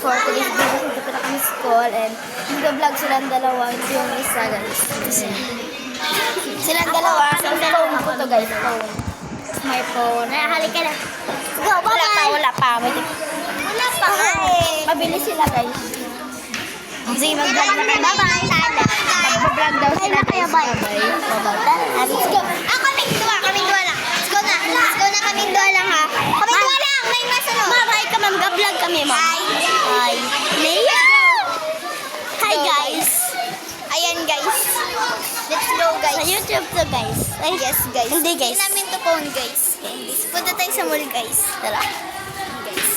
for today's video. Punta pa na kami school and nag-vlog silang dalawa. Ito yung isa, guys. Silang dalawa. So, phone ko to, guys. Phone. My phone. Ay, halika na. Go, bye-bye. Wala pa. Wala pa. Mabilis sila, guys. Sige, mag-vlog na kayo. Bye-bye. Mag-vlog daw sila, guys. Bye-bye. Let's go. Kaming dua lang. Let's go na. Kaming dua lang, ha. Kaming dua lang. May masunod. Bye-bye ka, ma'am. Ga-vlog kami, ma'am. Hi. Let's go. Hi, guys. Ayan, guys. Let's go, guys. Sa YouTube to, guys. Ay, yes, guys. Hindi, guys. Hindi namin to phone, guys. Punta tayo sa mall, guys. Tara. Guys.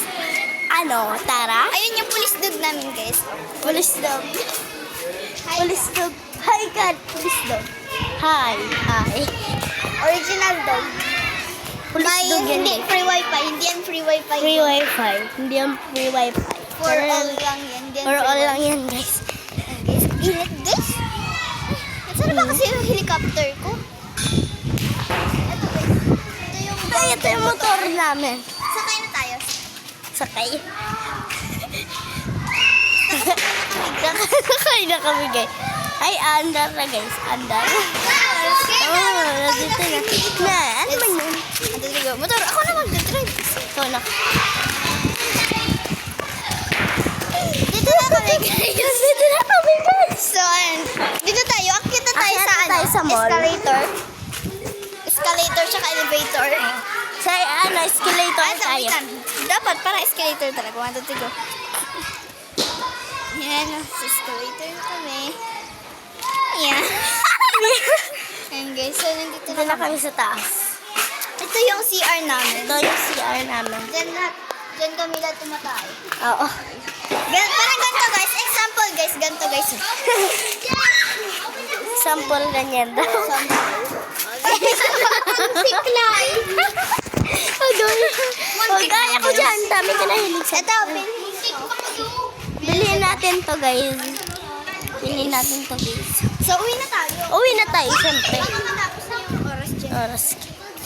Ano? Tara? Ayun yung police dog namin, guys. Police dog. Police dog. Hi, God. Police dog. Hi. Hi. Original dog. Police dog yan. Hindi, free wifi. Hindi yan free wifi. Free wifi. Hindi yan free wifi. For all lang yan. For all lang yan, guys. Guys, init, guys. Saan ba kasi yung helicopter ko? Ito yung motor namin. Sakay na tayo. Sakay. Sakay na kami, guys. Ay, andar na, guys. Andar. Nandito na. Ano man yun? Motor, ako na mag-drive. Ikaw na. Dito na kami, guys. Dito na kami, guys. So, dito tayo. Akit na tayo sa mall. Escalator tsaka elevator. Sa escalator tayo. Dapat para escalator talaga. 1, 2, 3, go. Yan, sa escalator na kami. Yan. Ayan, guys. So, nandito na kami sa taas. Ito yung CR namin. Ito yung CR namin. Diyan kami lahat tumatay. Oo. Parang ganito, guys. Example, guys. Ganito, guys. Sample ganyan daw. Siklay. Kaya ko dyan. Dami ka nahilig sa ito. Bilhin natin to, guys. Bilhin natin to, guys. So, uwi na tayo. Uwi na tayo, siyempre. Matapos na yung oras dyan. Oras.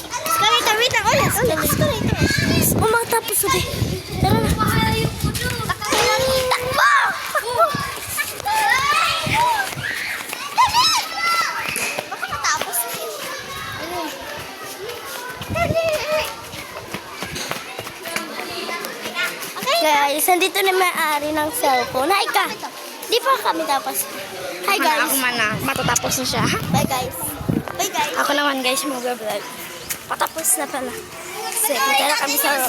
Escalator, wait lang. Ulit. Escalator. Matapos ulit. Tara na. Takbo! Guys, nandito na may-ari ng cellphone. Hi ka! Di pa kami tapos. Hi guys! Ako man na. Matatapos na siya. Bye guys! Bye guys! Ako naman guys, mag-vlog. Patapos na pala. Kasi kaya kami sa...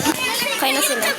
Kaya na sila.